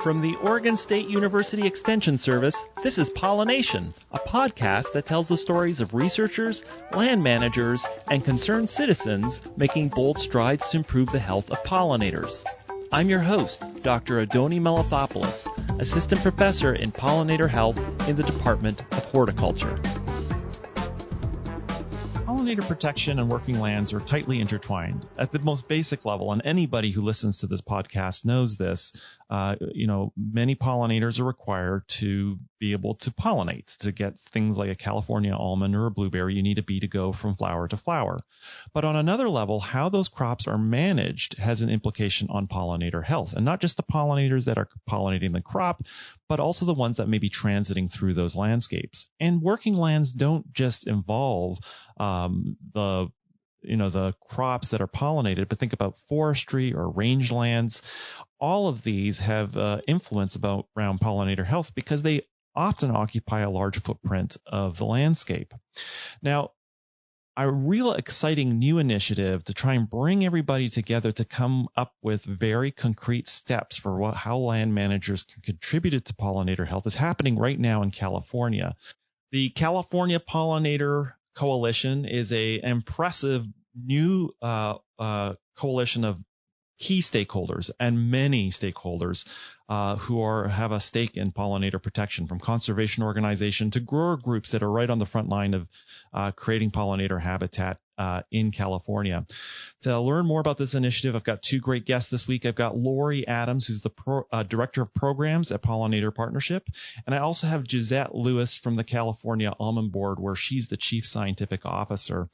From the Oregon State University Extension Service, this is Pollination, a podcast that tells the stories of researchers, land managers, and concerned citizens making bold strides to improve the health of pollinators. I'm your host, Dr. Adoni Melathopoulos, Assistant Professor in Pollinator Health in the Department of Horticulture. Pollinator protection and working lands are tightly intertwined at the most basic level, and anybody who listens to this podcast knows this. Many pollinators are required to be able to pollinate. To get things like a California almond or a blueberry, you need a bee to go from flower to flower. But on another level, how those crops are managed has an implication on pollinator health, and not just the pollinators that are pollinating the crop, but also the ones that may be transiting through those landscapes. And working lands don't just involve the crops that are pollinated, but think about forestry or rangelands. All of these have influence around pollinator health because they often occupy a large footprint of the landscape. Now, a real exciting new initiative to try and bring everybody together to come up with very concrete steps for how land managers can contribute to pollinator health is happening right now in California. The California Pollinator Coalition is an impressive new coalition of key stakeholders and many stakeholders who have a stake in pollinator protection, from conservation organization to grower groups that are right on the front line of creating pollinator habitat in California. To learn more about this initiative, I've got two great guests this week. I've got Laurie Adams, who's the Director of Programs at Pollinator Partnership. And I also have Josette Lewis from the California Almond Board, where she's the Chief Scientific Officer.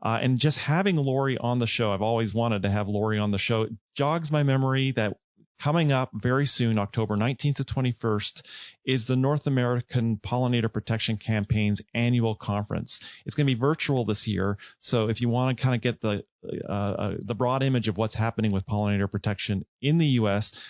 And just having Laurie on the show, I've always wanted to have Laurie on the show. It jogs my memory that coming up very soon, October 19th to 21st, is the North American Pollinator Protection Campaign's annual conference. It's going to be virtual this year, so if you want to kind of get the broad image of what's happening with pollinator protection in the U.S.,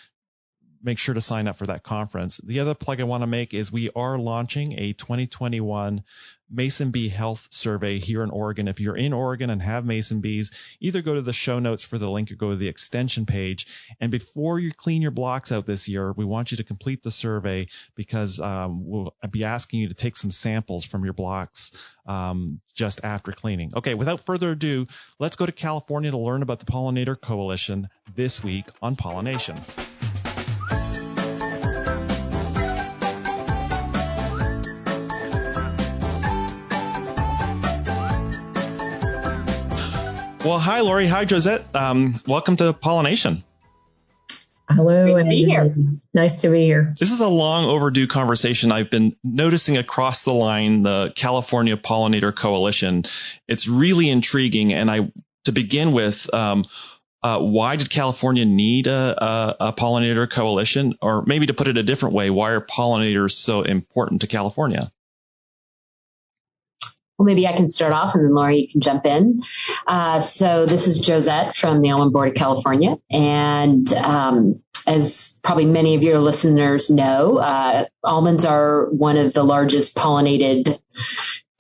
make sure to sign up for that conference. The other plug I want to make is we are launching a 2021 Mason Bee Health Survey here in Oregon. If you're in Oregon and have Mason bees, either go to the show notes for the link or go to the extension page. And before you clean your blocks out this year, we want you to complete the survey because we'll be asking you to take some samples from your blocks just after cleaning. Okay, without further ado, let's go to California to learn about the Pollinator Coalition this week on Pollination. Well, hi, Laurie. Hi, Josette. Welcome to Pollination. Hello. Great to be here. Nice to be here. This is a long overdue conversation. I've been noticing across the line, the California Pollinator Coalition. It's really intriguing. And to begin with, why did California need a pollinator coalition? Or maybe to put it a different way, why are pollinators so important to California? Well, maybe I can start off and then Laurie, you can jump in. So this is Josette from the Almond Board of California. And as probably many of your listeners know, almonds are one of the largest pollination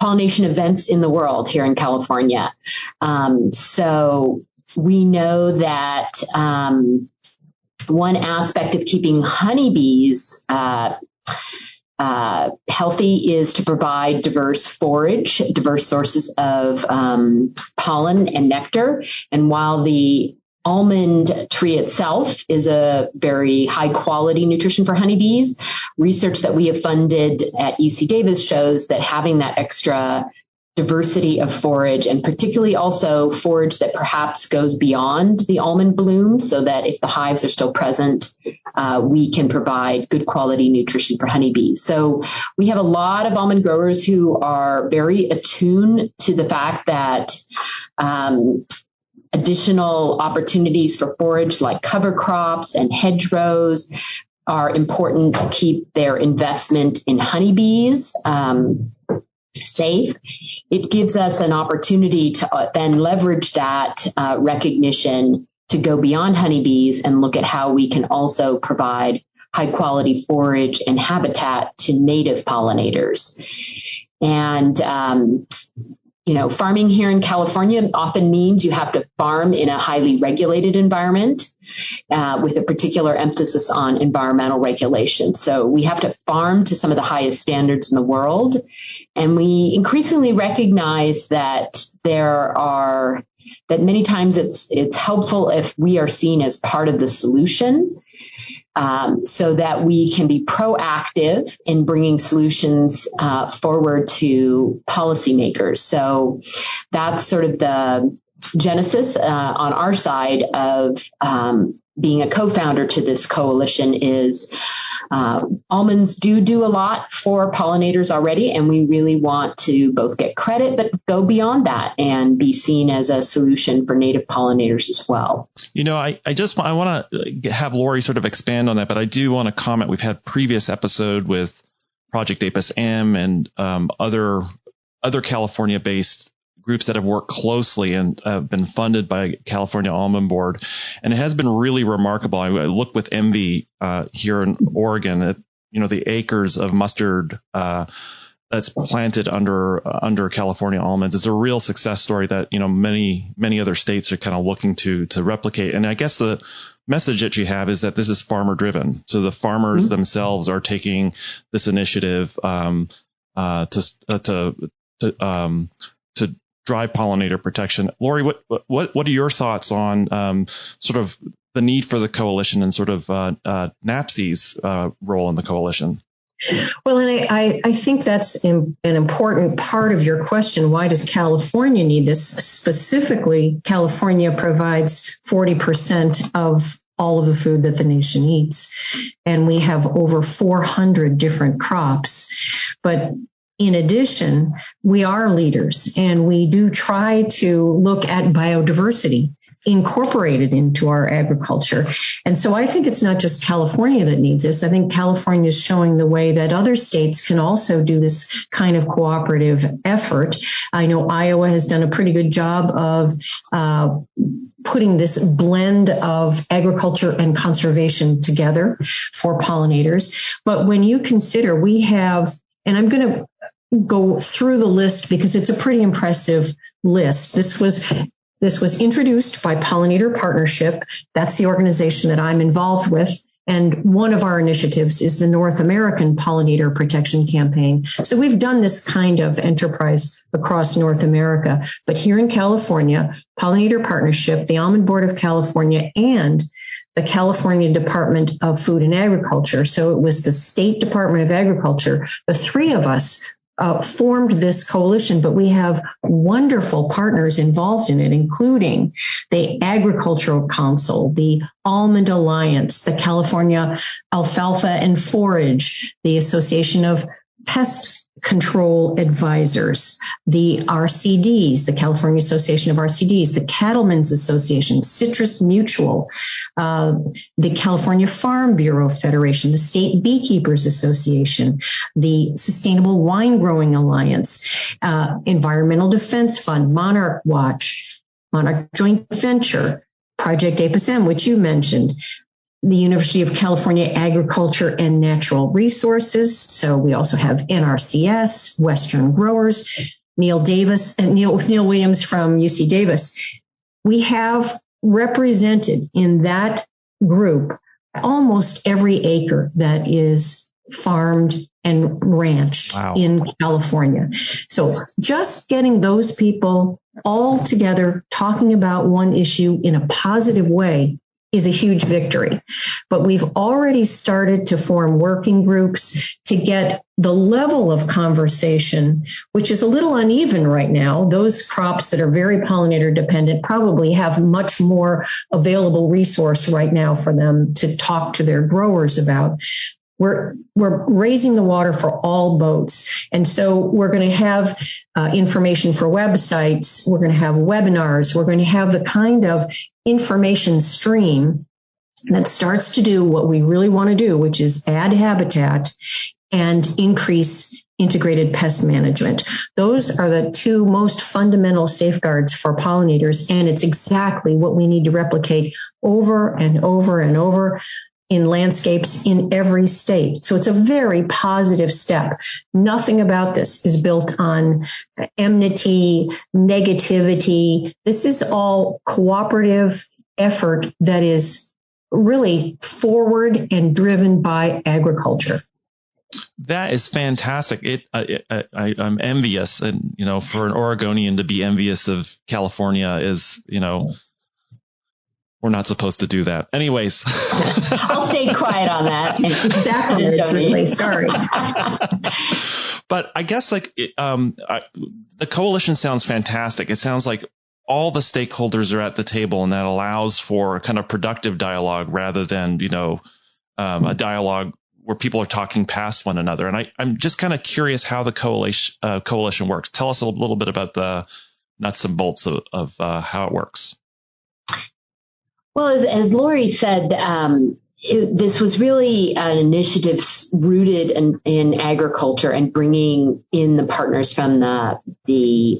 events in the world here in California. So we know that one aspect of keeping honeybees healthy is to provide diverse sources of pollen and nectar. And while the almond tree itself is a very high quality nutrition for honeybees, research that we have funded at UC Davis shows that having that extra diversity of forage, and particularly also forage that perhaps goes beyond the almond bloom, so that if the hives are still present, we can provide good quality nutrition for honeybees. So we have a lot of almond growers who are very attuned to the fact that additional opportunities for forage like cover crops and hedgerows are important to keep their investment in honeybees safe. It gives us an opportunity to then leverage that recognition to go beyond honeybees and look at how we can also provide high quality forage and habitat to native pollinators. And farming here in California often means you have to farm in a highly regulated environment with a particular emphasis on environmental regulation. So we have to farm to some of the highest standards in the world. And we increasingly recognize that that many times it's helpful if we are seen as part of the solution, so that we can be proactive in bringing solutions forward to policymakers. So that's sort of the genesis on our side of being a co-founder to this coalition is almonds do a lot for pollinators already, and we really want to both get credit but go beyond that and be seen as a solution for native pollinators as well. I want to have Laurie sort of expand on that, but I do want to comment. We've had previous episode with Project Apis M and other California-based groups that have worked closely and have been funded by California Almond Board. And it has been really remarkable. I look with envy here in Oregon at, the acres of mustard that's planted under California almonds. It's a real success story that, many other states are kind of looking to replicate. And I guess the message that you have is that this is farmer driven. So the farmers themselves are taking this initiative to drive pollinator protection. Laurie, what are your thoughts on sort of the need for the coalition and sort of NAPSI's role in the coalition? Well, and I think that's an important part of your question. Why does California need this? Specifically, California provides 40% of all of the food that the nation eats, and we have over 400 different crops. But in addition, we are leaders, and we do try to look at biodiversity incorporated into our agriculture. And so I think it's not just California that needs this. I think California is showing the way that other states can also do this kind of cooperative effort. I know Iowa has done a pretty good job of putting this blend of agriculture and conservation together for pollinators. But when you consider we have, and I'm going to go through the list because it's a pretty impressive list. This was introduced by Pollinator Partnership. That's the organization that I'm involved with. And one of our initiatives is the North American Pollinator Protection Campaign. So we've done this kind of enterprise across North America. But here in California, Pollinator Partnership, the Almond Board of California, and the California Department of Food and Agriculture. So it was the State Department of Agriculture. The three of us formed this coalition, but we have wonderful partners involved in it, including the Agricultural Council, the Almond Alliance, the California Alfalfa and Forage, the Association of Pest Control Advisors, the RCDs, the California Association of RCDs, the Cattlemen's Association, Citrus Mutual, the California Farm Bureau Federation, the State Beekeepers Association, the Sustainable Wine Growing Alliance, Environmental Defense Fund, Monarch Watch, Monarch Joint Venture, Project Apis M, which you mentioned, the University of California Agriculture and Natural Resources. So we also have NRCS, Western Growers, Neil Williams from UC Davis. We have represented in that group almost every acre that is farmed and ranched in California. So just getting those people all together talking about one issue in a positive way is a huge victory. But we've already started to form working groups to get the level of conversation, which is a little uneven right now. Those crops that are very pollinator dependent probably have much more available resource right now for them to talk to their growers about. We're raising the water for all boats. And so we're going to have information for websites. We're going to have webinars. We're going to have the kind of information stream that starts to do what we really want to do, which is add habitat and increase integrated pest management. Those are the two most fundamental safeguards for pollinators, and it's exactly what we need to replicate over and over and over. in landscapes in every state. So it's a very positive step. Nothing about this is built on enmity, negativity. This is all cooperative effort that is really forward and driven by agriculture. That is fantastic. I'm envious, and for an Oregonian to be envious of California is, we're not supposed to do that. Anyways, I'll stay quiet on that. Sacrilege, really. Sorry. But I guess the coalition sounds fantastic. It sounds like all the stakeholders are at the table, and that allows for kind of productive dialogue rather than, a dialogue where people are talking past one another. And I'm just kind of curious how the coalition works. Tell us a little bit about the nuts and bolts of how it works. Well, as Laurie said, this was really an initiative rooted in agriculture and bringing in the partners from the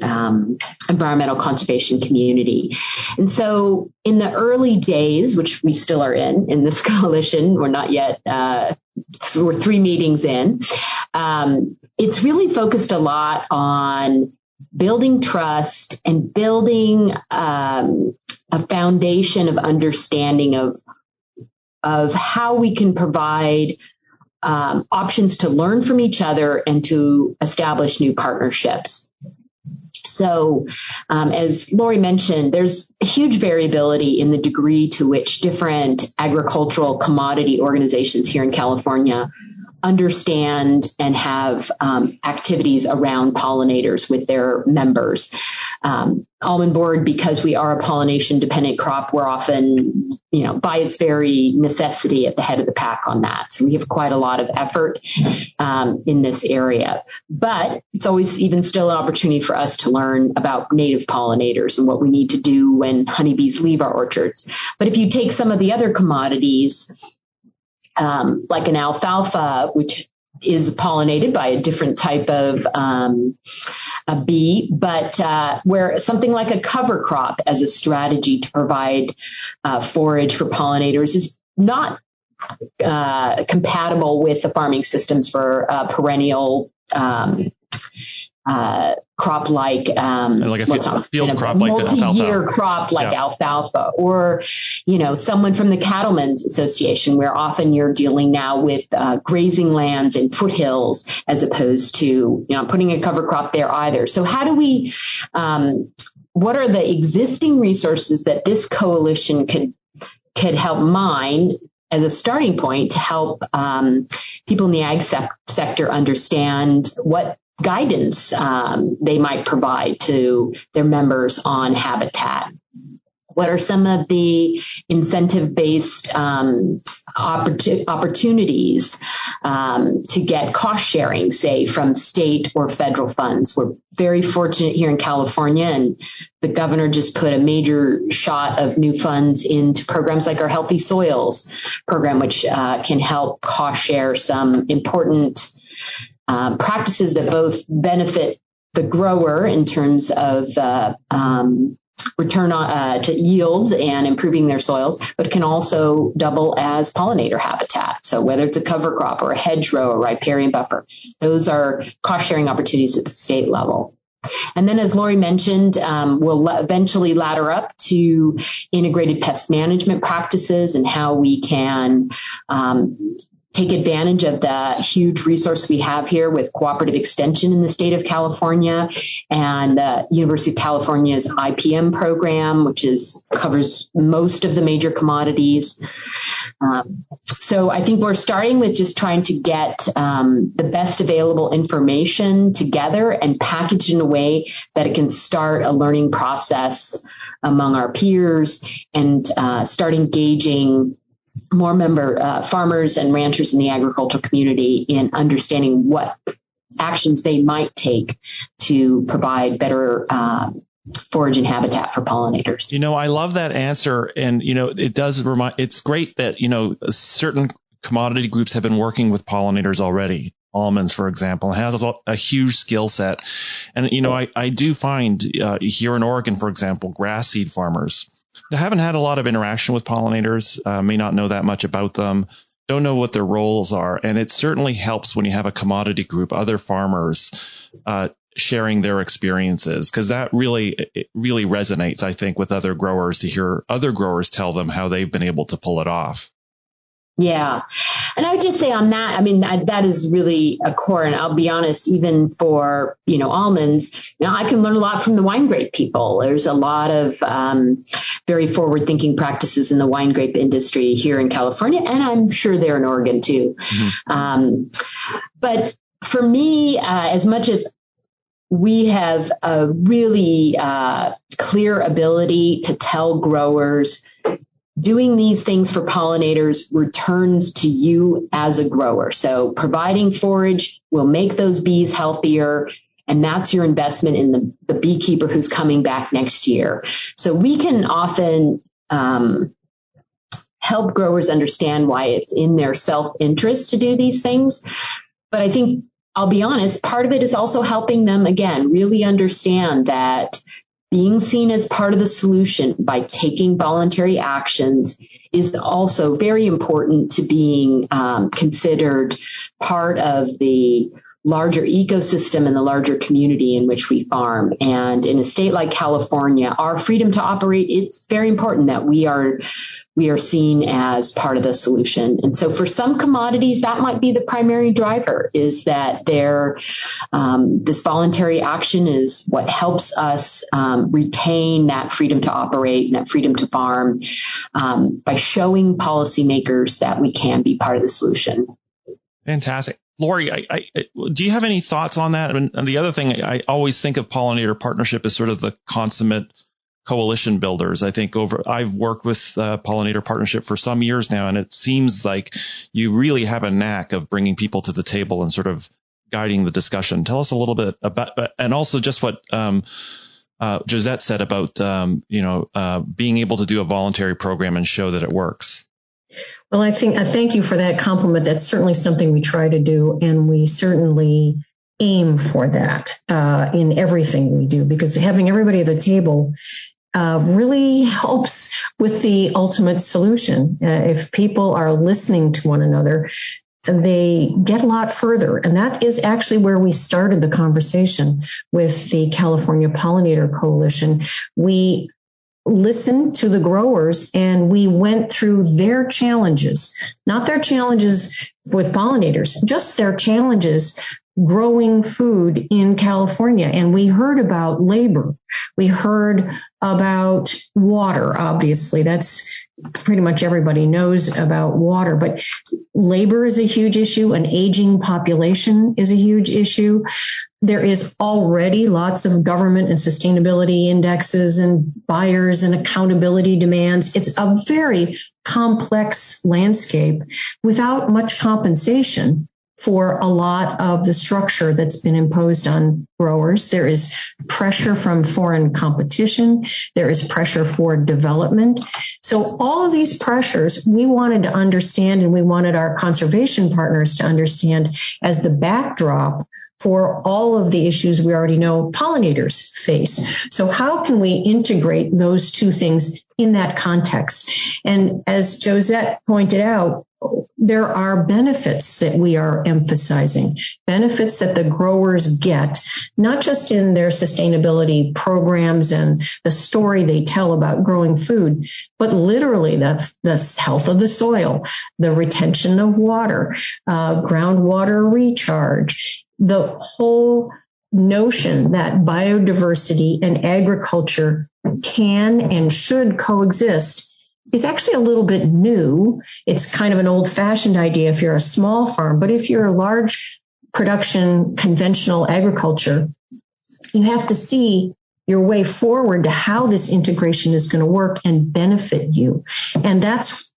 environmental conservation community. And so in the early days, which we still are in this coalition, we're not yet, we're 3 meetings in, it's really focused a lot on building trust and building a foundation of understanding of how we can provide options to learn from each other and to establish new partnerships. So, as Laurie mentioned, there's a huge variability in the degree to which different agricultural commodity organizations here in California understand and have activities around pollinators with their members. Almond board, because we are a pollination dependent crop, we're often, by its very necessity at the head of the pack on that. So we have quite a lot of effort in this area. But it's always even still an opportunity for us to learn about native pollinators and what we need to do when honeybees leave our orchards. But if you take some of the other commodities, like an alfalfa, which is pollinated by a different type of a bee, but where something like a cover crop as a strategy to provide forage for pollinators is not compatible with the farming systems for perennial crop like a field crop like multi-year crop like alfalfa, or someone from the Cattlemen's Association, where often you're dealing now with grazing lands and foothills as opposed to putting a cover crop there either. So how do we what are the existing resources that this coalition could help mine as a starting point to help people in the ag sector understand what guidance they might provide to their members on habitat? What are some of the incentive-based opportunities to get cost sharing, say, from state or federal funds? We're very fortunate here in California, and the governor just put a major shot of new funds into programs like our Healthy Soils program, which can help cost share some important practices that both benefit the grower in terms of return to yields and improving their soils, but can also double as pollinator habitat. So whether it's a cover crop or a hedgerow or riparian buffer, those are cost-sharing opportunities at the state level. And then, as Laurie mentioned, we'll eventually ladder up to integrated pest management practices and how we can take advantage of the huge resource we have here with cooperative extension in the state of California and the University of California's IPM program, which covers most of the major commodities. So I think we're starting with just trying to get the best available information together and packaged in a way that it can start a learning process among our peers and start engaging more member farmers and ranchers in the agricultural community in understanding what actions they might take to provide better forage and habitat for pollinators. I love that answer. And, it does it's great that, certain commodity groups have been working with pollinators already. Almonds, for example, has a huge skill set. And, I do find here in Oregon, for example, grass seed farmers I haven't had a lot of interaction with pollinators, may not know that much about them, don't know what their roles are. And it certainly helps when you have a commodity group, other farmers sharing their experiences, because that really resonates, I think, with other growers to hear other growers tell them how they've been able to pull it off. Yeah. And I would just say on that, I mean, that is really a core. And I'll be honest, even for, almonds, I can learn a lot from the wine grape people. There's a lot of very forward thinking practices in the wine grape industry here in California. And I'm sure they're in Oregon too. Mm-hmm. But for me, as much as we have a really clear ability to tell growers, doing these things for pollinators returns to you as a grower. So providing forage will make those bees healthier, and that's your investment in the beekeeper who's coming back next year. So we can often help growers understand why it's in their self-interest to do these things. But I think, I'll be honest, part of it is also helping them, again, really understand that being seen as part of the solution by taking voluntary actions is also very important to being considered part of the larger ecosystem and the larger community in which we farm. And in a state like California, our freedom to operate, it's very important that we are seen as part of the solution. And so for some commodities, that might be the primary driver, is that this voluntary action is what helps us retain that freedom to operate and that freedom to farm by showing policymakers that we can be part of the solution. Fantastic. Laurie, do you have any thoughts on that? And the other thing, I always think of pollinator partnership as sort of the consummate coalition builders. I think I've worked with pollinator partnership for some years now, and it seems like you really have a knack of bringing people to the table and sort of guiding the discussion. Tell us a little bit about, and also just what Josette said about being able to do a voluntary program and show that it works. Well, I thank you for that compliment. That's certainly something we try to do, and we certainly aim for that in everything we do, because having everybody at the table really helps with the ultimate solution. If people are listening to one another, they get a lot further. And that is actually where we started the conversation with the California Pollinator Coalition. We listened to the growers and we went through their challenges, not their challenges with pollinators, just their challenges growing food in California. And we heard about labor. We heard about water. Obviously, that's pretty much everybody knows about water, but labor is a huge issue. An aging population is a huge issue. There is already lots of government and sustainability indexes and buyers and accountability demands. It's a very complex landscape without much compensation for a lot of the structure that's been imposed on growers. There is pressure from foreign competition. There is pressure for development. So all of these pressures we wanted to understand, and we wanted our conservation partners to understand as the backdrop for all of the issues we already know pollinators face. So how can we integrate those two things in that context? And as Josette pointed out, there are benefits that we are emphasizing, benefits that the growers get, not just in their sustainability programs and the story they tell about growing food, but literally the health of the soil, the retention of water, groundwater recharge, the whole notion that biodiversity and agriculture can and should coexist is actually a little bit new. It's kind of an old-fashioned idea if you're a small farm, but if you're a large production conventional agriculture, you have to see your way forward to how this integration is going to work and benefit you. And that's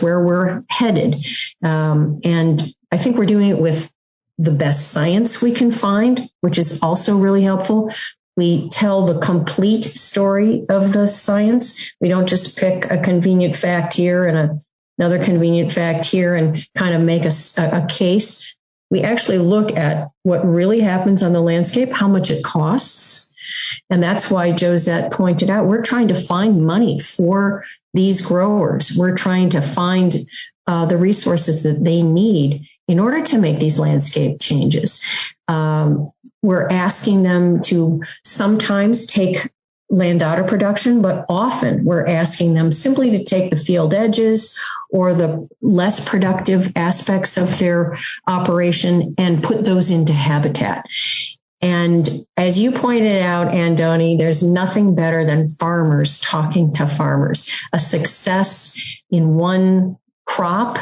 where we're headed. And I think we're doing it with the best science we can find, which is also really helpful. We tell the complete story of the science. We don't just pick a convenient fact here and another convenient fact here and kind of make a case. We actually look at what really happens on the landscape, how much it costs, And that's why Josette pointed out, we're trying to find money for these growers. We're trying to find the resources that they need in order to make these landscape changes. We're asking them to sometimes take land out of production, but often we're asking them simply to take the field edges or the less productive aspects of their operation and put those into habitat. And as you pointed out, Andoni, there's nothing better than farmers talking to farmers. A success in one crop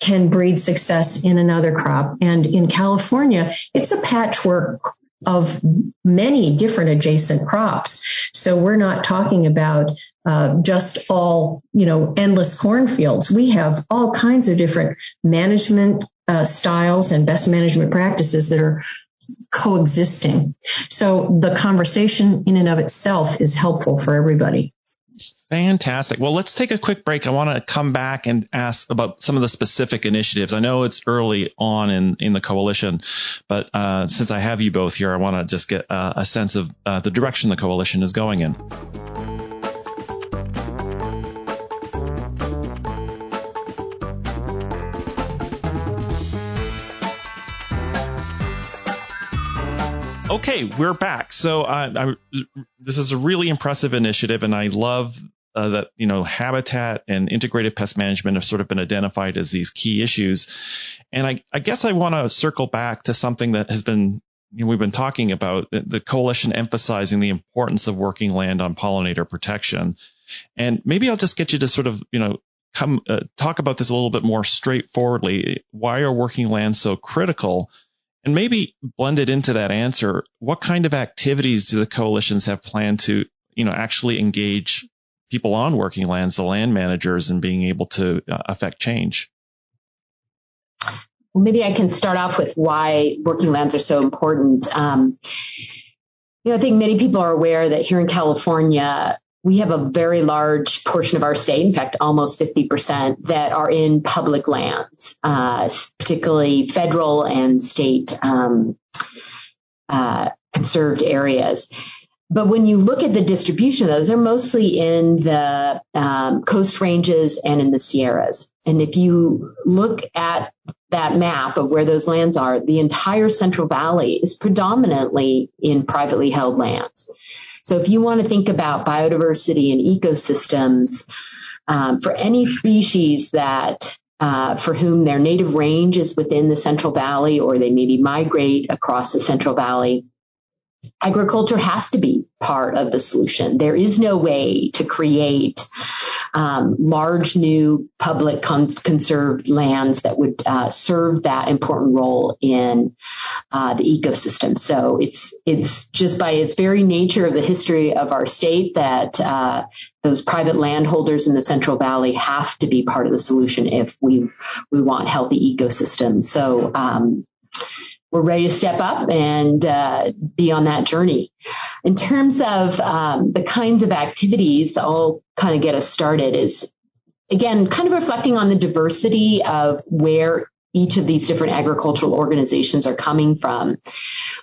can breed success in another crop. And in California, it's a patchwork of many different adjacent crops. So we're not talking about just all, endless cornfields. We have all kinds of different management styles and best management practices that are coexisting. So the conversation in and of itself is helpful for everybody. Fantastic. Well, let's take a quick break. I want to come back and ask about some of the specific initiatives. I know it's early on in the coalition, but since I have you both here, I want to just get a sense of the direction the coalition is going in. Okay, we're back. So this is a really impressive initiative, and I love that habitat and integrated pest management have sort of been identified as these key issues. And I guess I want to circle back to something that has been we've been talking about, the coalition emphasizing the importance of working land on pollinator protection. And maybe I'll just get you to sort of come talk about this a little bit more straightforwardly. Why are working lands so critical? And maybe blended into that answer, what kind of activities do the coalitions have planned to, actually engage people on working lands, the land managers, and being able to affect change? Well, maybe I can start off with why working lands are so important. I think many people are aware that here in California, we have a very large portion of our state, in fact, almost 50%, that are in public lands, particularly federal and state conserved areas. But when you look at the distribution of those, they're mostly in the coast ranges and in the Sierras. And if you look at that map of where those lands are, the entire Central Valley is predominantly in privately held lands. So if you want to think about biodiversity and ecosystems, for any species that for whom their native range is within the Central Valley, or they maybe migrate across the Central Valley, agriculture has to be part of the solution. There is no way to create large new public conserved lands that would serve that important role in the ecosystem. So it's just by its very nature of the history of our state that those private landholders in the Central Valley have to be part of the solution if we want healthy ecosystems. So we're ready to step up and be on that journey. In terms of the kinds of activities that all kind of get us started is, again, kind of reflecting on the diversity of where each of these different agricultural organizations are coming from.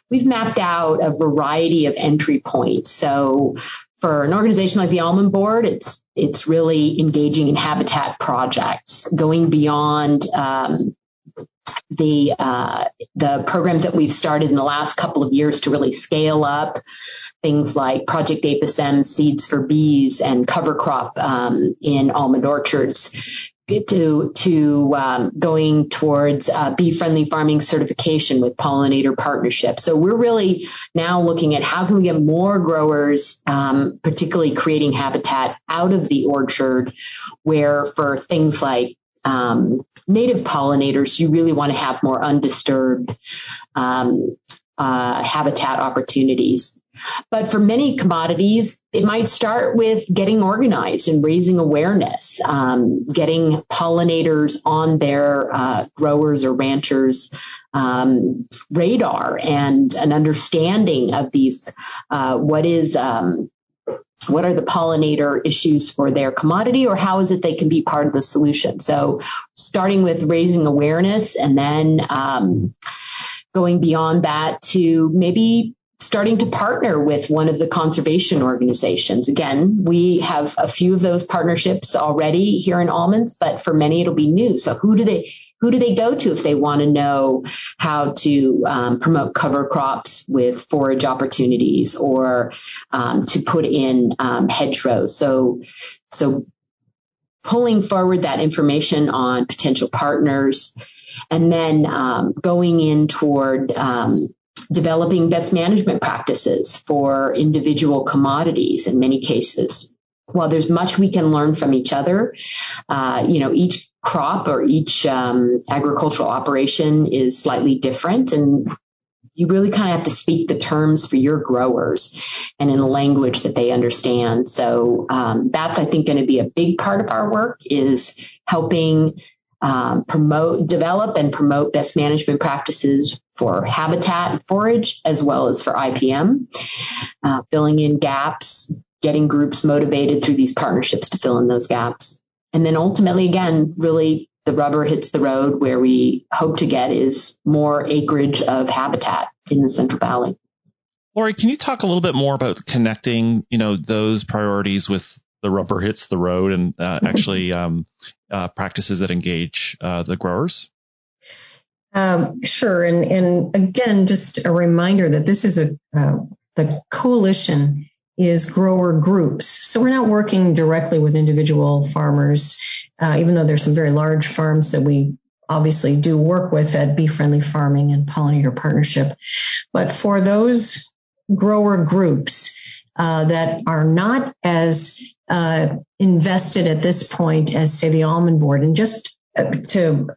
We've mapped out a variety of entry points. So for an organization like the Almond Board, it's really engaging in habitat projects, going beyond the programs that we've started in the last couple of years to really scale up things like Project Apis M, Seeds for Bees, and cover crop in almond orchards, to going towards bee-friendly farming certification with pollinator partnerships. So we're really now looking at how can we get more growers, particularly creating habitat out of the orchard, where for things like native pollinators, you really want to have more undisturbed habitat opportunities. But for many commodities, it might start with getting organized and raising awareness, getting pollinators on their growers or ranchers' radar, and an understanding of these, what are the pollinator issues for their commodity, or how is it they can be part of the solution? So starting with raising awareness, and then going beyond that to maybe starting to partner with one of the conservation organizations. Again, we have a few of those partnerships already here in almonds, but for many it'll be new. So who do they go to if they want to know how to promote cover crops with forage opportunities or to put in hedgerows? So pulling forward that information on potential partners, and then going in toward developing best management practices for individual commodities in many cases. While there's much we can learn from each other, each crop or each agricultural operation is slightly different, and you really kind of have to speak the terms for your growers and in a language that they understand. So that's, I think, going to be a big part of our work, is helping develop and promote best management practices for habitat and forage, as well as for IPM, filling in gaps, getting groups motivated through these partnerships to fill in those gaps. And then ultimately, again, really the rubber hits the road. Where we hope to get is more acreage of habitat in the Central Valley. Laurie, can you talk a little bit more about connecting, those priorities with the rubber hits the road and actually practices that engage the growers? Sure. And again, just a reminder that this is the coalition is grower groups. So we're not working directly with individual farmers, even though there's some very large farms that we obviously do work with at Bee Friendly Farming and Pollinator Partnership. But for those grower groups that are not as invested at this point as, say, the Almond Board, and just to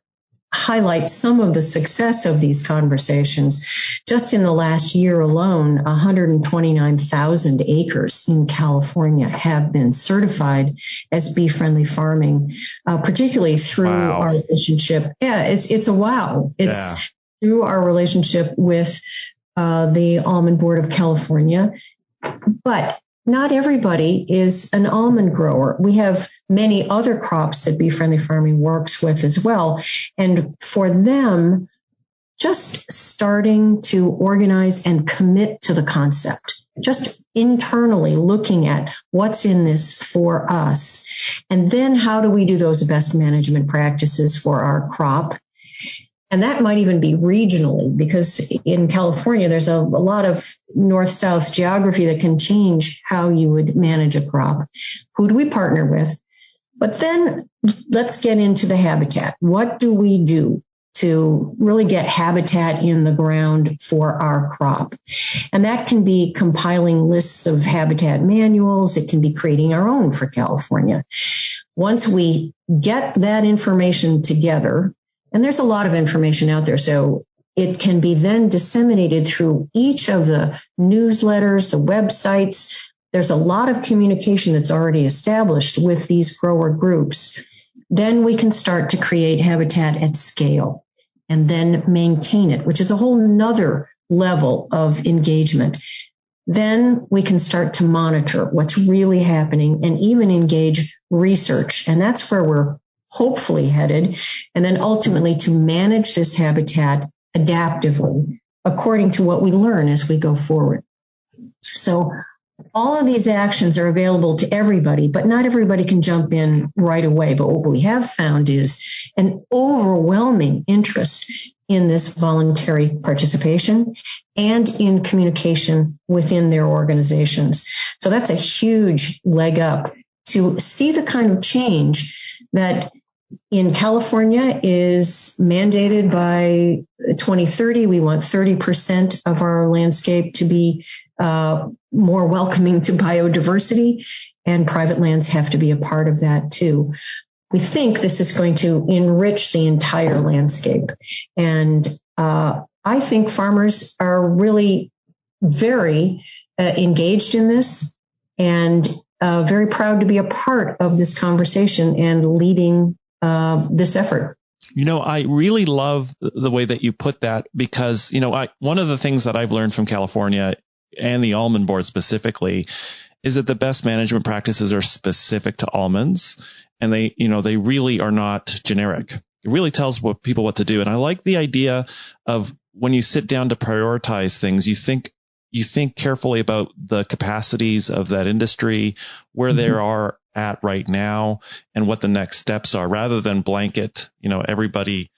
highlight some of the success of these conversations, just in the last year alone, 129,000 acres in California have been certified as bee-friendly farming, particularly through our relationship. Yeah, it's a wow. It's through our relationship with the Almond Board of California. But not everybody is an almond grower. We have many other crops that Bee Friendly Farming works with as well. And for them, just starting to organize and commit to the concept, just internally looking at what's in this for us. And then how do we do those best management practices for our crop? And that might even be regionally, because in California, there's a lot of north-south geography that can change how you would manage a crop. Who do we partner with? But then let's get into the habitat. What do we do to really get habitat in the ground for our crop? And that can be compiling lists of habitat manuals. It can be creating our own for California. Once we get that information together, and there's a lot of information out there, so it can be then disseminated through each of the newsletters, the websites. There's a lot of communication that's already established with these grower groups. Then we can start to create habitat at scale and then maintain it, which is a whole nother level of engagement. Then we can start to monitor what's really happening and even engage research. And that's where we're hopefully headed, and then ultimately to manage this habitat adaptively according to what we learn as we go forward. So all of these actions are available to everybody, but not everybody can jump in right away. But what we have found is an overwhelming interest in this voluntary participation and in communication within their organizations. So that's a huge leg up to see the kind of change that in California is mandated by 2030. We want 30% of our landscape to be more welcoming to biodiversity, and private lands have to be a part of that too. We think this is going to enrich the entire landscape. And I think farmers are really very engaged in this and very proud to be a part of this conversation and leading this effort. I really love the way that you put that, because, one of the things that I've learned from California and the Almond Board specifically is that the best management practices are specific to almonds, and they really are not generic. It really tells people what to do. And I like the idea of when you sit down to prioritize things, you think you think carefully about the capacities of that industry, where they are at right now, and what the next steps are, rather than blanket, everybody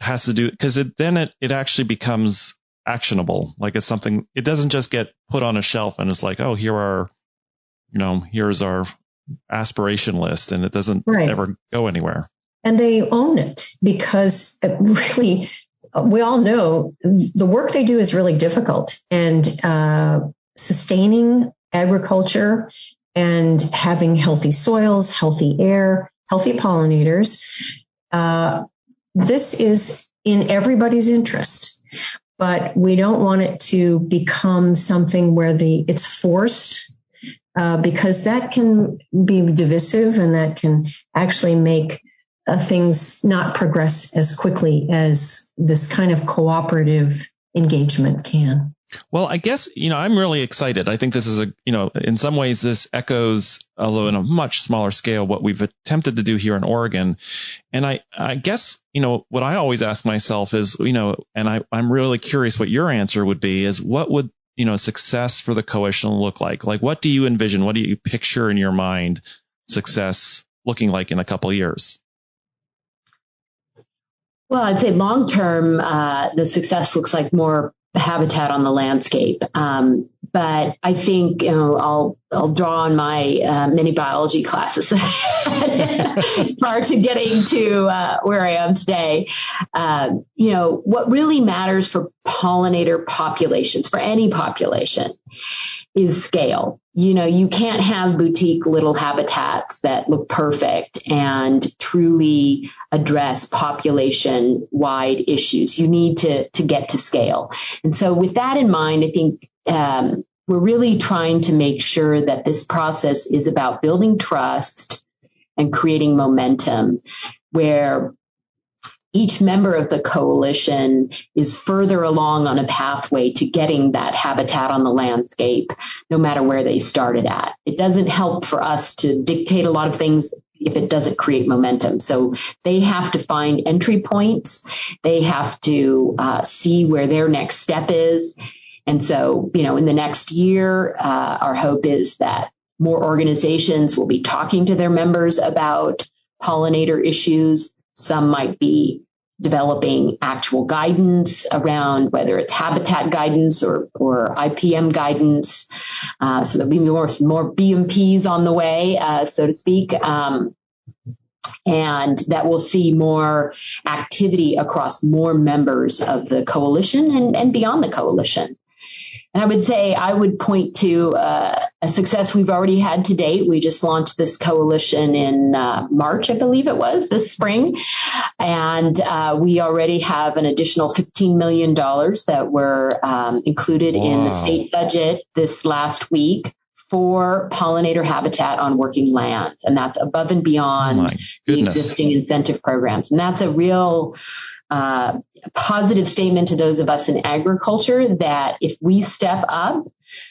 has to do, because then it actually becomes actionable. Like it's something, it doesn't just get put on a shelf and it's like, oh, here's our aspiration list, and it doesn't ever go anywhere. And they own it, because really, we all know the work they do is really difficult, and sustaining agriculture and having healthy soils, healthy air, healthy pollinators. This is in everybody's interest, but we don't want it to become something where it's forced, because that can be divisive, and that can actually make things not progress as quickly as this kind of cooperative engagement can. Well, I guess, I'm really excited. I think this is in some ways this echoes, although in a much smaller scale, what we've attempted to do here in Oregon. And I guess, what I always ask myself is, and I'm really curious what your answer would be, is what would, success for the coalition look like? Like, what do you envision? What do you picture in your mind success looking like in a couple of years? Well, I'd say long term, the success looks like more habitat on the landscape. But I think, I'll draw on my many biology classes prior to getting to where I am today. What really matters for pollinator populations, for any population, is scale. You can't have boutique little habitats that look perfect and truly address population-wide issues. You need to get to scale. And so with that in mind, I think we're really trying to make sure that this process is about building trust and creating momentum, where each member of the coalition is further along on a pathway to getting that habitat on the landscape, no matter where they started at. It doesn't help for us to dictate a lot of things if it doesn't create momentum. So they have to find entry points. They have to see where their next step is. And so, in the next year, our hope is that more organizations will be talking to their members about pollinator issues. Some might be developing actual guidance around whether it's habitat guidance or IPM guidance. So there'll be more BMPs on the way, so to speak. And that we'll see more activity across more members of the coalition and beyond the coalition. And I would point to a success we've already had to date. We just launched this coalition in March, I believe it was, this spring. And we already have an additional $15 million that were included in the state budget this last week for pollinator habitat on working lands. And that's above and beyond the existing incentive programs. And that's a real positive statement to those of us in agriculture that if we step up,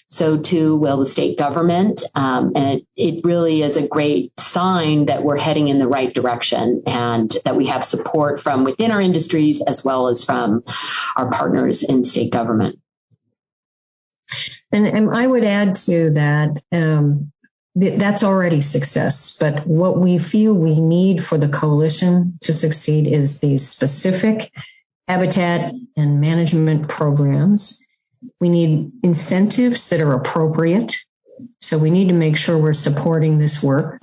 so too will the state government. And it really is a great sign that we're heading in the right direction and that we have support from within our industries as well as from our partners in state government. And I would add to that, that's already success. But what we feel we need for the coalition to succeed is these specific habitat and management programs. We need incentives that are appropriate. So we need to make sure we're supporting this work.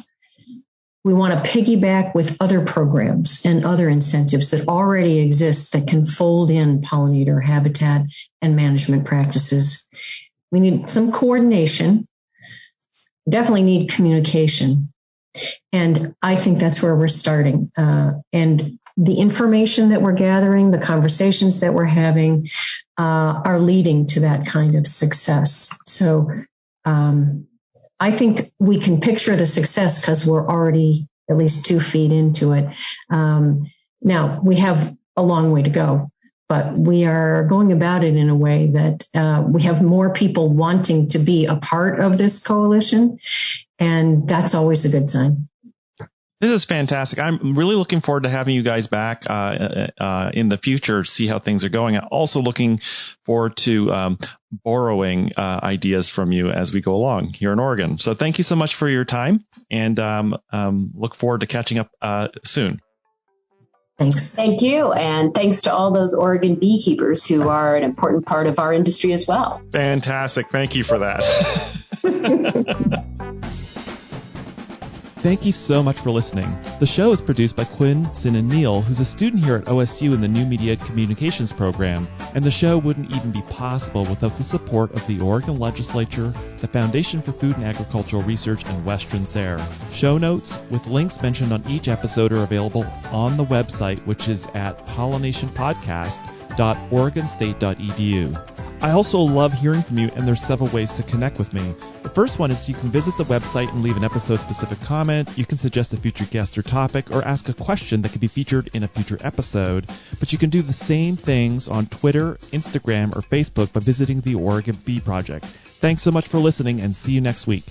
We want to piggyback with other programs and other incentives that already exist that can fold in pollinator habitat and management practices. We need some coordination. Definitely need communication. And I think that's where we're starting. And the information that we're gathering, the conversations that we're having are leading to that kind of success. So I think we can picture the success because we're already at least 2 feet into it. Now, we have a long way to go, but we are going about it in a way that we have more people wanting to be a part of this coalition, and that's always a good sign. This is fantastic. I'm really looking forward to having you guys back in the future to see how things are going. I'm also looking forward to borrowing ideas from you as we go along here in Oregon. So thank you so much for your time, and look forward to catching up soon. Thanks. Thank you. And thanks to all those Oregon beekeepers who are an important part of our industry as well. Fantastic. Thank you for that. Thank you so much for listening. The show is produced by Quinn Sin and Neal, who's a student here at OSU in the New Media Communications program, and the show wouldn't even be possible without the support of the Oregon Legislature, the Foundation for Food and Agricultural Research, and Western SARE. Show notes with links mentioned on each episode are available on the website, which is at pollinationpodcast.oregonstate.edu. I also love hearing from you, and there's several ways to connect with me. The first one is you can visit the website and leave an episode-specific comment. You can suggest a future guest or topic, or ask a question that could be featured in a future episode. But you can do the same things on Twitter, Instagram, or Facebook by visiting the Oregon Bee Project. Thanks so much for listening, and see you next week.